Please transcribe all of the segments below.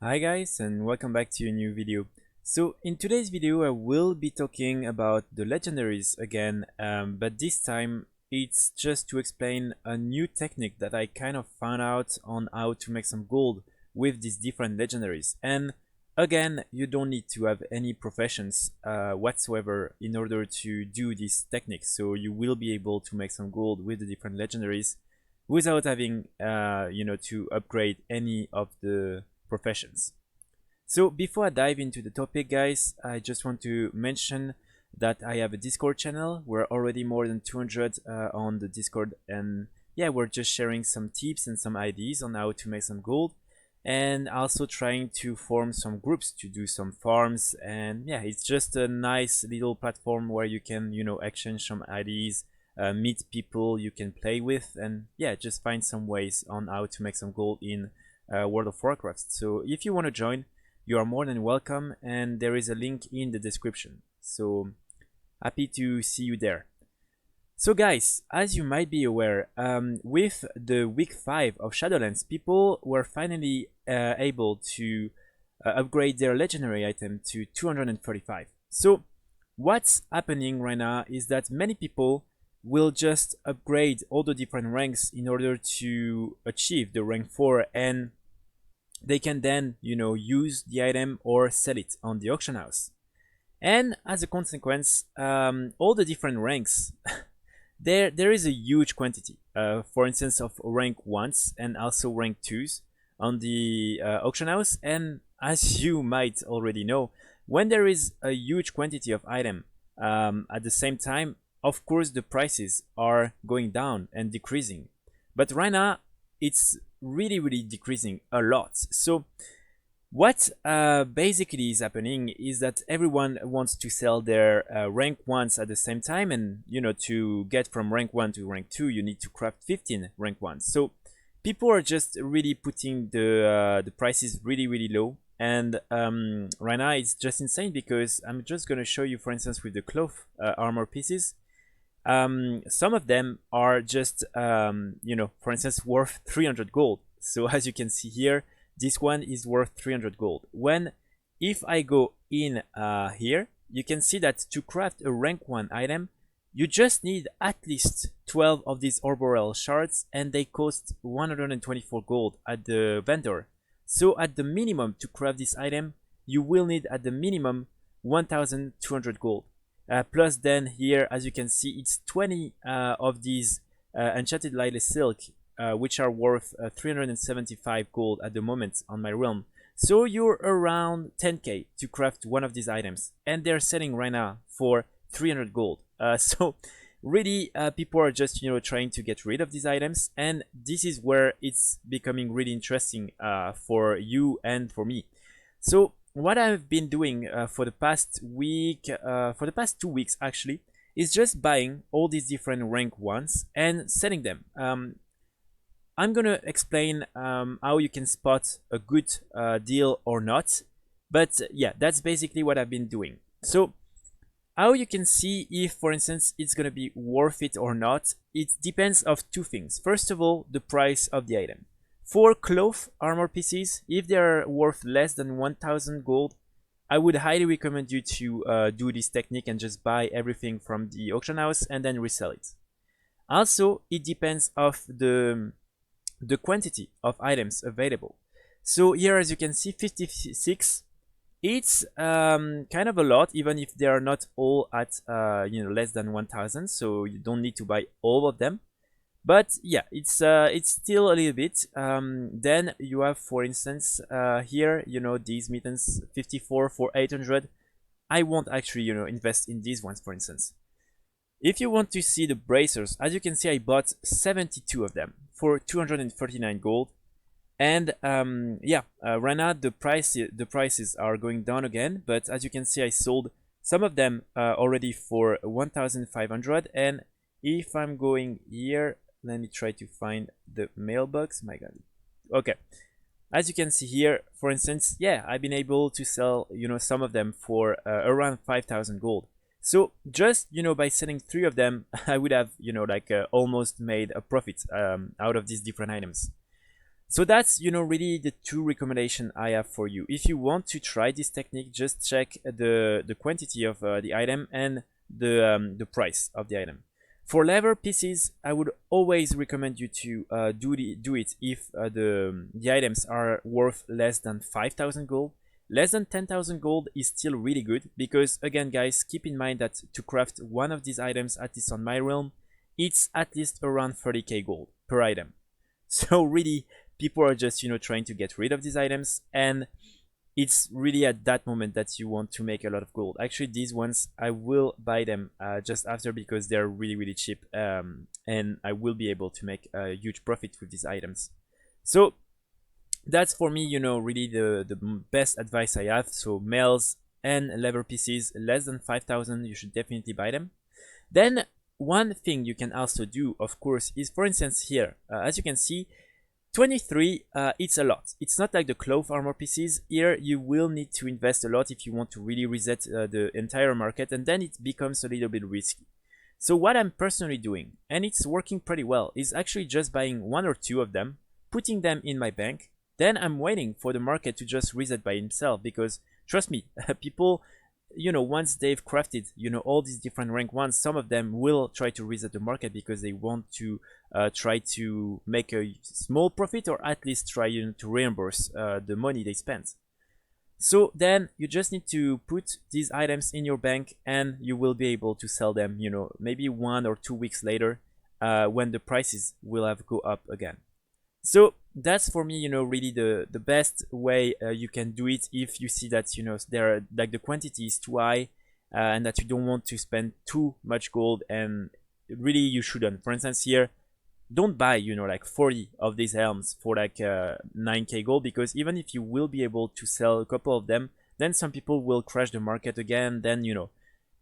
Hi guys, and welcome back to a new video. So in today's video I will be talking about the legendaries again, but this time it's just to explain a new technique that I kind of found out on how to make some gold with these different legendaries. And again, you don't need to have any professions whatsoever in order to do this technique, so you will be able to make some gold with the different legendaries without having to upgrade any of the professions. So before I dive into the topic, guys, I just want to mention that I have a Discord channel. We're already more than 200 on the Discord, and yeah, we're just sharing some tips and some ideas on how to make some gold, and also trying to form some groups to do some farms. And yeah, it's just a nice little platform where you can exchange some ideas, meet people you can play with, and yeah, just find some ways on how to make some gold in World of Warcraft. So if you want to join, you are more than welcome, and there is a link in the description. So happy to see you there. So guys, as you might be aware, with the week 5 of Shadowlands, people were finally able to upgrade their legendary item to 235. So what's happening right now is that many people will just upgrade all the different ranks in order to achieve the rank 4, and they can then use the item or sell it on the auction house. And as a consequence, all the different ranks there is a huge quantity, for instance, of rank 1s and also rank 2s on the auction house. And as you might already know, when there is a huge quantity of item at the same time, of course the prices are going down and decreasing. But right now it's really decreasing a lot. So what basically is happening is that everyone wants to sell their rank 1s at the same time, and to get from rank 1 to rank 2 you need to craft 15 rank 1s. So people are just really putting the prices really low. And right now it's just insane, because I'm just going to show you, for instance, with the cloth armor pieces. Some of them are just for instance, worth 300 gold. So as you can see here, this one is worth 300 gold. When if I go in here, you can see that to craft a rank 1 item, you just need at least 12 of these Orboreal shards, and they cost 124 gold at the vendor. So at the minimum, to craft this item, you will need at the minimum 1200 gold. Plus then here, as you can see, it's 20 of these enchanted lightless silk, which are worth 375 gold at the moment on my realm. So you're around 10k to craft one of these items, and they're selling right now for 300 gold. So really, people are just trying to get rid of these items, and this is where it's becoming really interesting for you and for me. So what I've been doing for the past week, for the past 2 weeks actually, is just buying all these different rank 1s and selling them. I'm gonna explain how you can spot a good deal or not, but yeah, that's basically what I've been doing. So how you can see if, for instance, it's gonna be worth it or not, it depends of two things. First of all, the price of the item. For cloth armor pieces, if they are worth less than 1000 gold, I would highly recommend you to do this technique and just buy everything from the auction house and then resell it. Also, it depends of the quantity of items available. So here, as you can see, 56, it's kind of a lot, even if they are not all at less than 1000, so you don't need to buy all of them. But yeah, it's still a little bit. Then you have, for instance, here, these mittens, 54 for 800. I won't actually invest in these ones, for instance. If you want to see the bracers, as you can see, I bought 72 of them for 239 gold. And yeah, right now the prices are going down again, but as you can see, I sold some of them already for 1500. And if I'm going here, let me try to find the mailbox. My god. Okay, as you can see here, for instance, yeah, I've been able to sell some of them for around 5000 gold. So just by selling 3 of them, I would have almost made a profit out of these different items. So that's, you know, really the two recommendations I have for you. If you want to try this technique, just check the quantity of the item and the price of the item. For lever pieces, I would always recommend you to do it if the items are worth less than 5,000 gold. Less than 10,000 gold is still really good, because again guys, keep in mind that to craft one of these items, at least on my realm, it's at least around 30k gold per item. So really, people are just, you know, trying to get rid of these items, and it's really at that moment that you want to make a lot of gold. Actually, these ones I will buy them just after, because they're really cheap, and I will be able to make a huge profit with these items. So that's for me, you know, really the best advice I have. So males and lever pieces less than 5,000, you should definitely buy them. Then one thing you can also do, of course, is, for instance, here, as you can see, 23, it's a lot. It's not like the cloth armor pieces. Here you will need to invest a lot if you want to really reset the entire market, and then it becomes a little bit risky. So what I'm personally doing, and it's working pretty well, is actually just buying one or two of them, putting them in my bank, then I'm waiting for the market to just reset by himself, because trust me, people, you know, once they've crafted, you know, all these different rank ones, some of them will try to reset the market because they want to try to make a small profit, or at least try, you know, to reimburse the money they spent. So then you just need to put these items in your bank, and you will be able to sell them, you know, maybe 1 or 2 weeks later, when the prices will have go up again. So that's for me, you know, really the best way you can do it if you see that, you know, there are, like, the quantity is too high, and that you don't want to spend too much gold, and really you shouldn't. For instance, here, don't buy, you know, like 40 of these helms for like 9k gold, because even if you will be able to sell a couple of them, then some people will crash the market again, then, you know,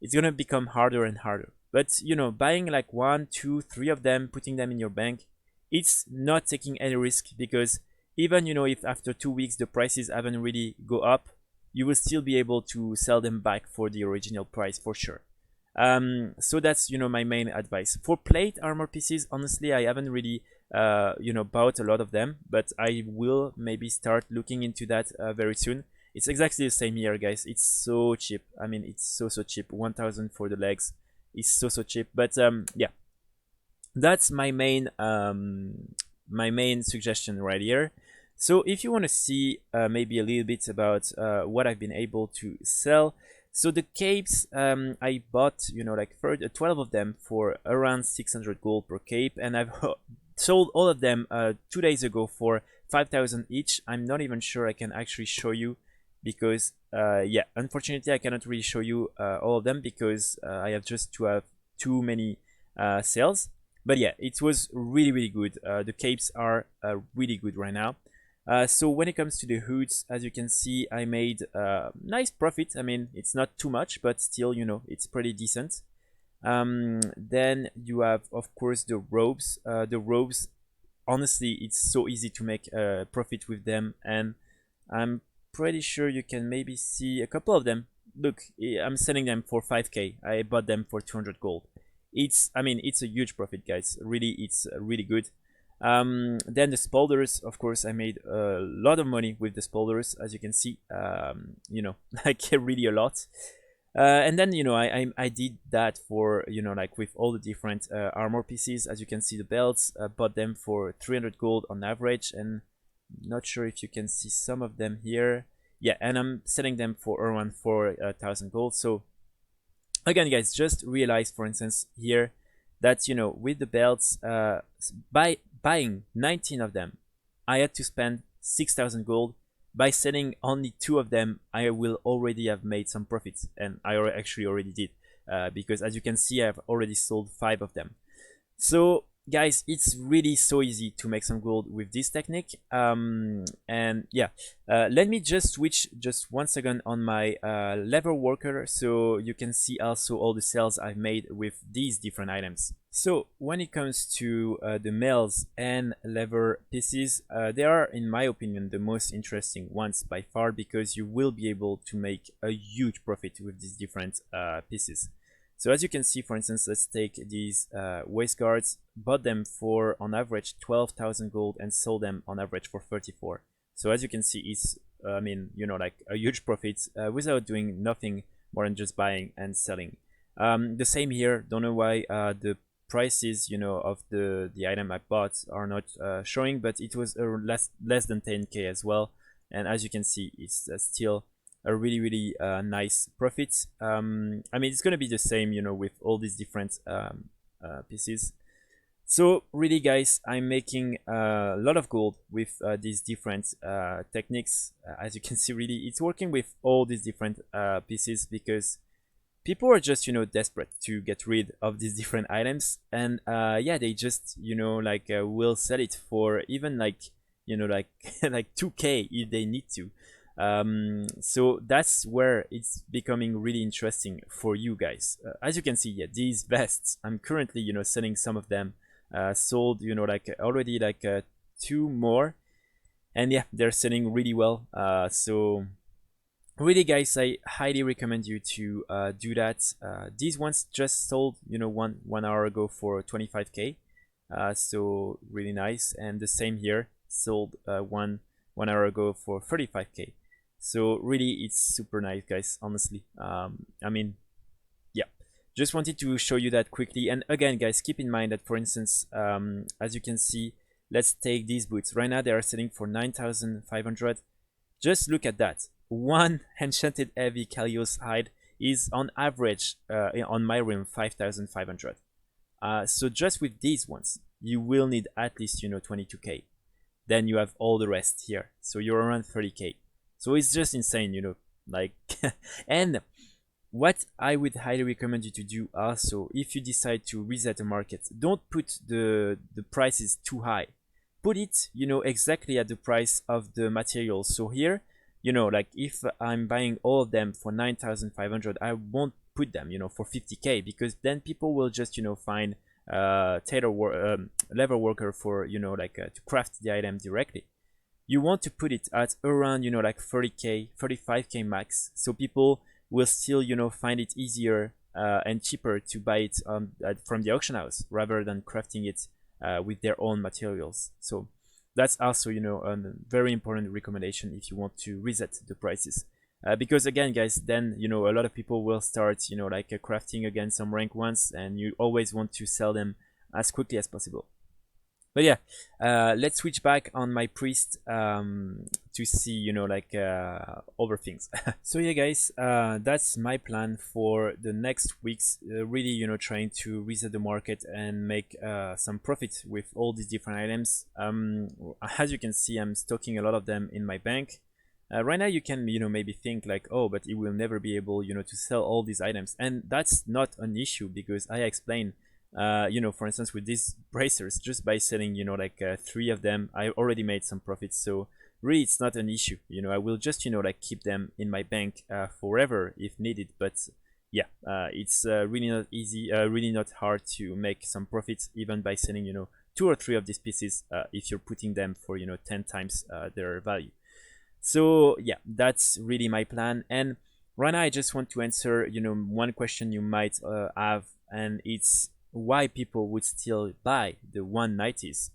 it's gonna become harder and harder. But, you know, buying like 1, 2, 3 of them, putting them in your bank, it's not taking any risk, because even, you know, if after 2 weeks the prices haven't really go up, you will still be able to sell them back for the original price for sure. So that's, you know, my main advice. For plate armor pieces, honestly, I haven't really you know, bought a lot of them, but I will maybe start looking into that very soon. It's exactly the same here, guys. It's so cheap. I mean, it's so cheap. 1,000 for the legs is so cheap. But yeah, that's my main suggestion right here. So if you want to see maybe a little bit about what I've been able to sell, so the capes, I bought, you know, like 12 of them for around 600 gold per cape, and I've sold all of them 2 days ago for 5,000 each. I'm not even sure I can actually show you, because yeah, unfortunately I cannot really show you all of them, because I have just to have too many sales. But yeah, it was really good. The capes are really good right now. So when it comes to the hoods, as you can see, I made nice profit. I mean, it's not too much, but still, you know, it's pretty decent. Then you have, of course, the robes. The robes, honestly, it's so easy to make profit with them, and I'm pretty sure you can maybe see a couple of them. Look, I'm selling them for 5k. I bought them for 200 gold. It's, I mean, it's a huge profit, guys. Really, it's really good. Then the spoilers, of course, I made a lot of money with the spoilers, as you can see. You know, like really a lot. And then, you know, I did that for, you know, like with all the different armor pieces. As you can see, the belts, bought them for 300 gold on average, and not sure if you can see some of them here. Yeah, and I'm selling them for around 4,000 gold. So again, guys, just realize, for instance, here, that, you know, with the belts, by buying 19 of them, I had to spend 6,000 gold. By selling only 2 of them, I will already have made some profits, and I actually already did, because as you can see, I've already sold 5 of them. So guys, it's really so easy to make some gold with this technique. And yeah, let me just switch just 1 second on my lever worker, so you can see also all the sales I've made with these different items. So when it comes to the males and lever pieces, they are, in my opinion, the most interesting ones by far, because you will be able to make a huge profit with these different pieces. So as you can see, for instance, let's take these waist guards, bought them for on average 12,000 gold and sold them on average for 34. So as you can see, it's I mean, you know, like a huge profit without doing nothing more than just buying and selling. The same here. Don't know why the prices, you know, of the item I bought are not showing, but it was less than 10k as well. And as you can see, it's still a really nice profit. I mean, it's gonna be the same, you know, with all these different pieces. So really, guys, I'm making a lot of gold with these different techniques. As you can see, really, it's working with all these different pieces because people are just, you know, desperate to get rid of these different items, and yeah, they just, you know, like will sell it for even like, you know, like like 2k if they need to. So that's where it's becoming really interesting for you guys. As you can see, yeah, these vests, I'm currently, you know, selling some of them. Sold, you know, like already like 2 more, and yeah, they're selling really well. So really, guys, I highly recommend you to do that. These ones just sold, you know, one hour ago for 25k. So really nice. And the same here, sold one hour ago for 35k. So really, it's super nice, guys, honestly. I mean, yeah, just wanted to show you that quickly. And again, guys, keep in mind that, for instance, as you can see, let's take these boots. Right now they are selling for 9,500. Just look at that. One enchanted heavy Kalios hide is on average on my realm 5,500. So just with these ones, you will need at least, you know, 22k. Then you have all the rest here, so you're around 30k. So it's just insane, you know, like and what I would highly recommend you to do also, if you decide to reset the market, don't put the prices too high. Put it, you know, exactly at the price of the materials. So here, you know, like if I'm buying all of them for 9,500, I won't put them, you know, for 50k, because then people will just, you know, find level worker for, you know, like to craft the item directly. You want to put it at around, you know, like 30k, 35k max, so people will still, you know, find it easier and cheaper to buy it from the auction house rather than crafting it with their own materials. So that's also, you know, a very important recommendation if you want to reset the prices. Because again, guys, then, you know, a lot of people will start, you know, like crafting again some rank ones, and you always want to sell them as quickly as possible. But yeah, let's switch back on my priest to see, you know, like other things. So yeah, guys, that's my plan for the next weeks. Really, you know, trying to reset the market and make some profit with all these different items. As you can see, I'm stocking a lot of them in my bank. Right now, you can, you know, maybe think like, oh, but it will never be able, you know, to sell all these items, and that's not an issue because I explain. You know, for instance, with these bracers, just by selling, you know, like 3 of them, I already made some profits. So really, it's not an issue. You know, I will just, you know, like keep them in my bank forever if needed. But yeah, it's really not easy, really not hard to make some profits even by selling, you know, 2 or 3 of these pieces if you're putting them for, you know, 10 times their value. So yeah, that's really my plan. And right now, I just want to answer, you know, one question you might have, and it's why people would still buy the 190s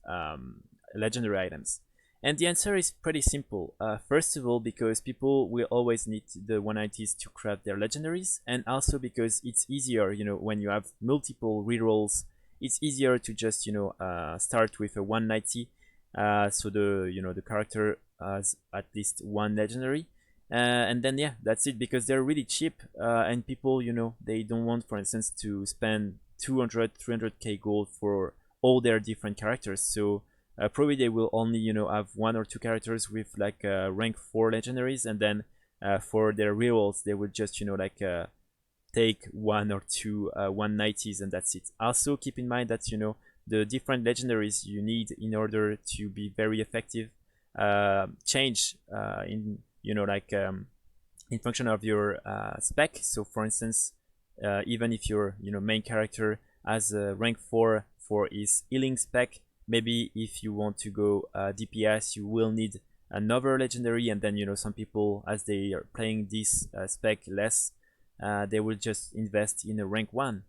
legendary items. And the answer is pretty simple. First of all, because people will always need the 190s to craft their legendaries, and also because it's easier, you know, when you have multiple rerolls, it's easier to just, you know, start with a 190. So the, you know, the character has at least 1 legendary. And then yeah, that's it, because they're really cheap, and people, you know, they don't want, for instance, to spend 200 300k gold for all their different characters. So probably they will only, you know, have 1 or 2 characters with like rank 4 legendaries, and then for their rerolls they will just, you know, like take 1 or 2 190s, and that's it. Also keep in mind that, you know, the different legendaries you need in order to be very effective change in, you know, like in function of your spec. So for instance, even if your, you know, main character has a rank 4 for his healing spec, maybe if you want to go DPS, you will need another legendary. And then, you know, some people, as they are playing this spec less, they will just invest in a rank 1.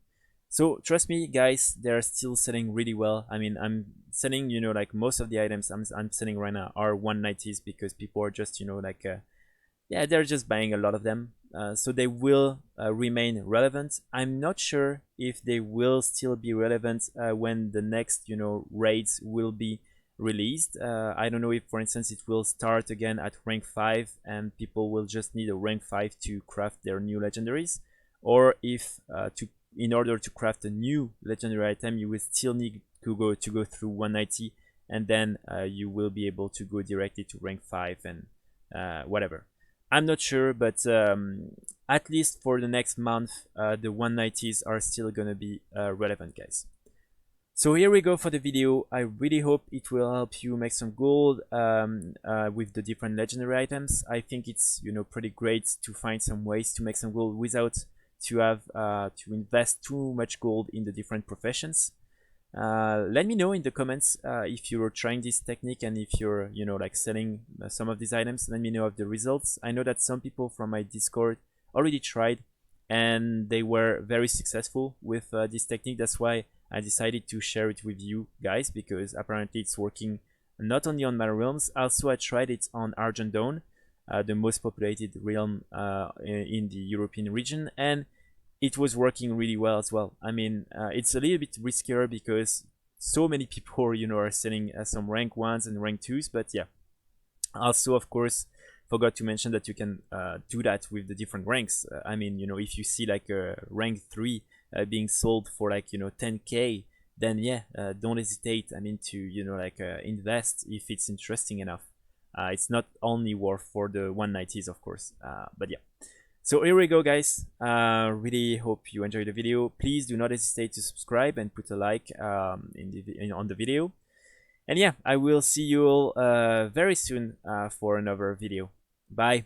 So trust me guys, they're still selling really well. I mean, I'm selling, you know, like most of the items I'm selling right now are 190s because people are just, you know, like yeah, they're just buying a lot of them. So they will remain relevant. I'm not sure if they will still be relevant when the next, you know, raids will be released. I don't know if, for instance, it will start again at rank 5 and people will just need a rank 5 to craft their new legendaries, or if in order to craft a new legendary item, you will still need to go through 190, and then you will be able to go directly to rank 5 and whatever. I'm not sure, but at least for the next month, the 190s are still gonna be relevant, guys. So here we go for the video. I really hope it will help you make some gold with the different legendary items. I think it's, you know, pretty great to find some ways to make some gold without to have to invest too much gold in the different professions. Let me know in the comments if you're trying this technique and if you're, you know, like selling some of these items. Let me know of the results. I know that some people from my Discord already tried and they were very successful with this technique. That's why I decided to share it with you guys, because apparently it's working not only on my realms. Also, I tried it on Argent Dawn, the most populated realm in the European region, and it was working really well as well. I mean, it's a little bit riskier because so many people, you know, are selling some rank 1s and rank 2s, but yeah. Also, of course, forgot to mention that you can do that with the different ranks. I mean, you know, if you see like a rank 3 being sold for like, you know, 10k, then yeah, don't hesitate, I mean, to, you know, like invest if it's interesting enough. It's not only worth for the 190s, of course, but yeah. So here we go, guys. Really hope you enjoyed the video. Please do not hesitate to subscribe and put a like on the video. And yeah, I will see you all very soon for another video. Bye.